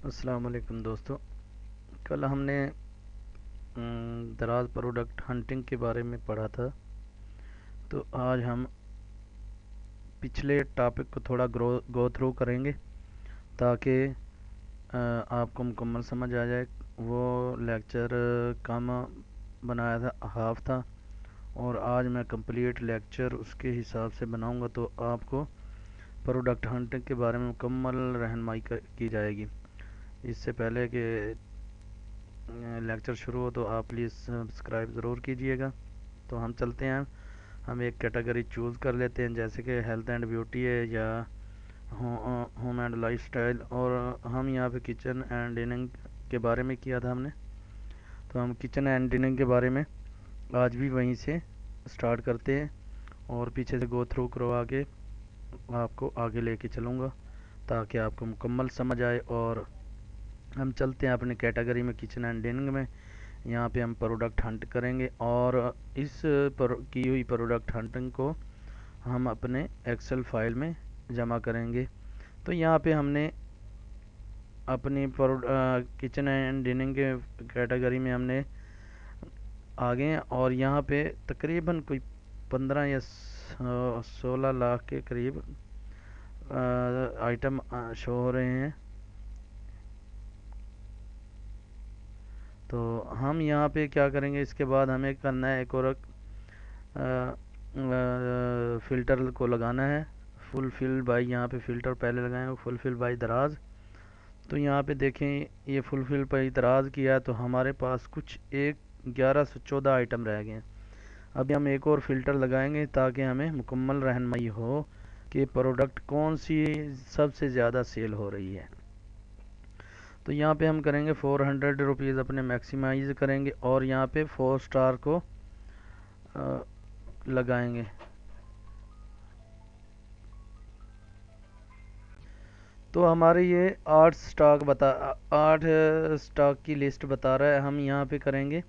السلام علیکم دوستو، کل ہم نے دراز پروڈکٹ ہنٹنگ کے بارے میں پڑھا تھا۔ تو آج ہم پچھلے ٹاپک کو تھوڑا گو تھرو کریں گے تاکہ آپ کو مکمل سمجھ آ جائے۔ وہ لیکچر کم بنایا تھا، ہاف تھا، اور آج میں کمپلیٹ لیکچر اس کے حساب سے بناؤں گا تو آپ کو پروڈکٹ ہنٹنگ کے بارے میں مکمل رہنمائی کی جائے گی۔ اس سے پہلے کہ لیکچر شروع ہو تو آپ پلیز سبسکرائب ضرور کیجئے گا۔ تو ہم چلتے ہیں، ہم ایک کیٹیگری چوز کر لیتے ہیں، جیسے کہ ہیلتھ اینڈ بیوٹی ہے یا ہوم اینڈ لائف سٹائل، اور ہم یہاں پہ کچن اینڈ ڈائننگ کے بارے میں کیا تھا ہم نے۔ تو ہم کچن اینڈ ڈائننگ کے بارے میں آج بھی وہیں سے سٹارٹ کرتے ہیں اور پیچھے سے گو تھرو کروا کے آپ کو آگے لے کے چلوں گا تاکہ آپ کو مکمل سمجھ آئے۔ اور ہم چلتے ہیں اپنے کیٹیگری میں کچن اینڈ ڈائننگ میں، یہاں پہ ہم پروڈکٹ ہنٹ کریں گے اور اس کی ہوئی پروڈکٹ ہنٹنگ کو ہم اپنے ایکسل فائل میں جمع کریں گے۔ تو یہاں پہ ہم نے اپنی کچن اینڈ ڈائننگ کے کیٹیگری میں ہم نے آگے ہیں، اور یہاں پہ تقریباً کوئی 15 یا 16 لاکھ کے قریب آئٹم شو ہو رہے ہیں۔ تو ہم یہاں پہ کیا کریں گے، اس کے بعد ہمیں کرنا ہے ایک اور فلٹر کو لگانا ہے، فل فل بائی، یہاں پہ فلٹر پہلے لگائیں گے، فل فل بائی دراز۔ تو یہاں پہ دیکھیں یہ فل فل بائی دراز کیا ہے تو ہمارے پاس کچھ 1114 آئٹم رہ گئے ہیں۔ ابھی ہم ایک اور فلٹر لگائیں گے تاکہ ہمیں مکمل رہنمائی ہو کہ پروڈکٹ کون سی سب سے زیادہ سیل ہو رہی ہے۔ تو یہاں پہ ہم کریں گے 400 روپیز اپنے میکسیمائز کریں گے اور یہاں پہ 4 سٹار کو لگائیں گے۔ تو ہمارے یہ 8 سٹاک کی لسٹ بتا رہا ہے، ہم یہاں پہ کریں گے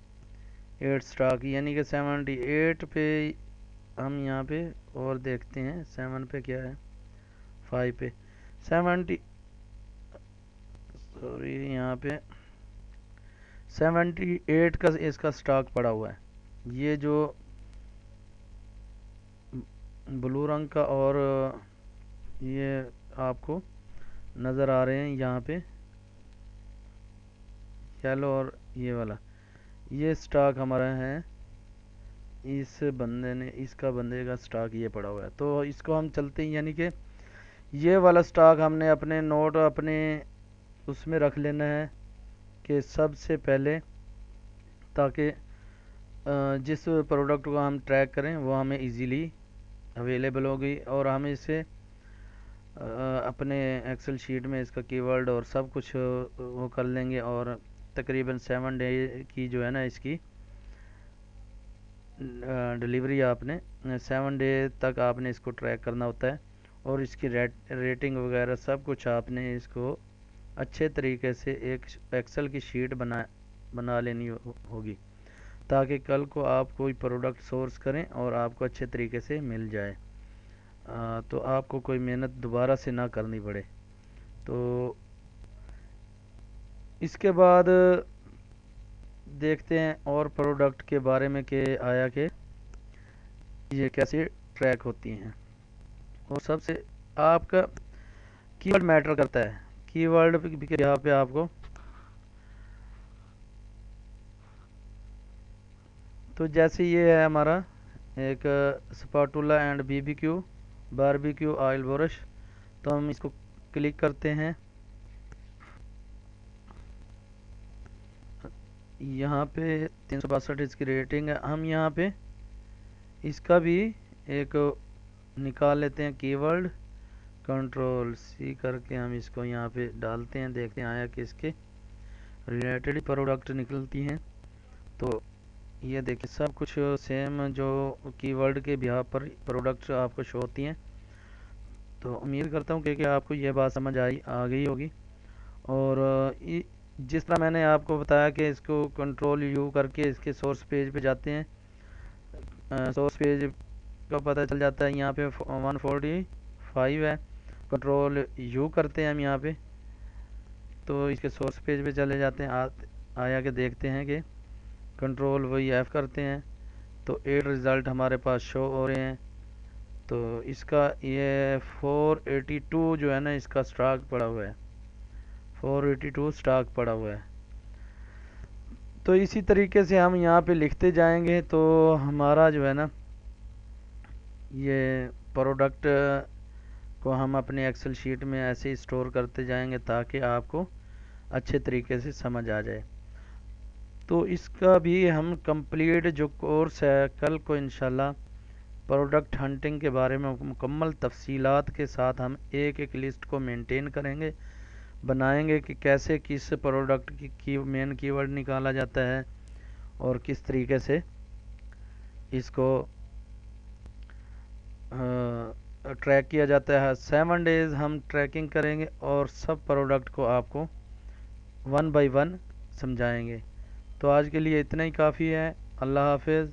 8 سٹاک، یعنی کہ 78 پہ ہم یہاں پہ اور دیکھتے ہیں 7 پہ کیا ہے، 5 پہ 70، سوری یہاں پہ 78 کا اس کا سٹاک پڑا ہوا ہے۔ یہ جو بلو رنگ کا اور یہ آپ کو نظر آ رہے ہیں یہاں پہ یلو اور یہ والا، یہ سٹاک ہمارا ہے، اس بندے کا سٹاک یہ پڑا ہوا ہے۔ تو اس کو ہم چلتے ہیں، یعنی کہ یہ والا سٹاک ہم نے اپنے نوٹ اپنے اس میں رکھ لینا ہے کہ سب سے پہلے، تاکہ جس پروڈکٹ کو ہم ٹریک کریں وہ ہمیں ایزیلی اویلیبل ہوگی، اور ہم اسے اپنے ایکسل شیٹ میں اس کا کی ورڈ اور سب کچھ وہ کر لیں گے، اور تقریباً 7 ڈے کی جو ہے نا اس کی ڈیلیوری، آپ نے 7 ڈے تک آپ نے اس کو ٹریک کرنا ہوتا ہے، اور اس کی ریٹنگ وغیرہ سب کچھ آپ نے اس کو اچھے طریقے سے ایک ایکسل کی شیٹ بنا لینی ہوگی تاکہ کل کو آپ کوئی پروڈکٹ سورس کریں اور آپ کو اچھے طریقے سے مل جائے، تو آپ کو کوئی محنت دوبارہ سے نہ کرنی پڑے۔ تو اس کے بعد دیکھتے ہیں اور پروڈکٹ کے بارے میں کہ آیا کہ یہ کیسے ٹریک ہوتی ہیں، اور سب سے آپ کا کی ورڈ میٹر کرتا ہے، کی ورڈ یہاں پہ آپ کو، تو جیسے یہ ہے ہمارا ایک spatula and BBQ barbecue oil brush, تو ہم اس کو کلک کرتے ہیں، یہاں پہ 362 اس کی ریٹنگ ہے، ہم یہاں پہ اس کا بھی ایک نکال لیتے ہیں کی ورڈ، کنٹرول C کر کے ہم اس کو یہاں پہ ڈالتے ہیں، دیکھتے ہیں آیا کہ اس کے ریلیٹڈ پروڈکٹ نکلتی ہیں۔ تو یہ دیکھیں سب کچھ سیم جو کی ورڈ کے بہا پر پروڈکٹ آپ کو شو ہوتی ہیں۔ تو امید کرتا ہوں کہ آپ کو یہ بات سمجھ آ گئی ہوگی، اور جس طرح میں نے آپ کو بتایا کہ اس کو کنٹرول U کر کے اس کے سورس پیج پہ جاتے ہیں، سورس پیج کا پتہ چل جاتا ہے، یہاں پہ 145 ہے، کنٹرول U کرتے ہیں ہم یہاں پہ، تو اس کے سورس پیج پہ چلے جاتے ہیں، آیا کہ دیکھتے ہیں کہ کنٹرول وہی ایف کرتے ہیں تو 8 رزلٹ ہمارے پاس شو ہو رہے ہیں۔ تو اس کا یہ 482 جو ہے نا اس کا سٹاک پڑا ہوا ہے، 482 سٹاک پڑا ہوا ہے۔ تو اسی طریقے سے ہم یہاں پہ لکھتے جائیں گے تو ہمارا جو ہے نا یہ پروڈکٹ کو ہم اپنے ایکسل شیٹ میں ایسے ہی سٹور کرتے جائیں گے تاکہ آپ کو اچھے طریقے سے سمجھ آ جائے۔ تو اس کا بھی ہم کمپلیٹ جو کورس ہے کل کو انشاءاللہ پروڈکٹ ہنٹنگ کے بارے میں مکمل تفصیلات کے ساتھ ہم ایک ایک لسٹ کو مینٹین کریں گے، بنائیں گے کہ کیسے کس پروڈکٹ کی مین کی ورڈ نکالا جاتا ہے اور کس طریقے سے اس کو ٹریک کیا جاتا ہے۔ 7 ڈیز ہم ٹریکنگ کریں گے اور سب پروڈکٹ کو آپ کو 1 بائی 1 سمجھائیں گے۔ تو آج کے لیے اتنا ہی کافی ہے۔ اللہ حافظ۔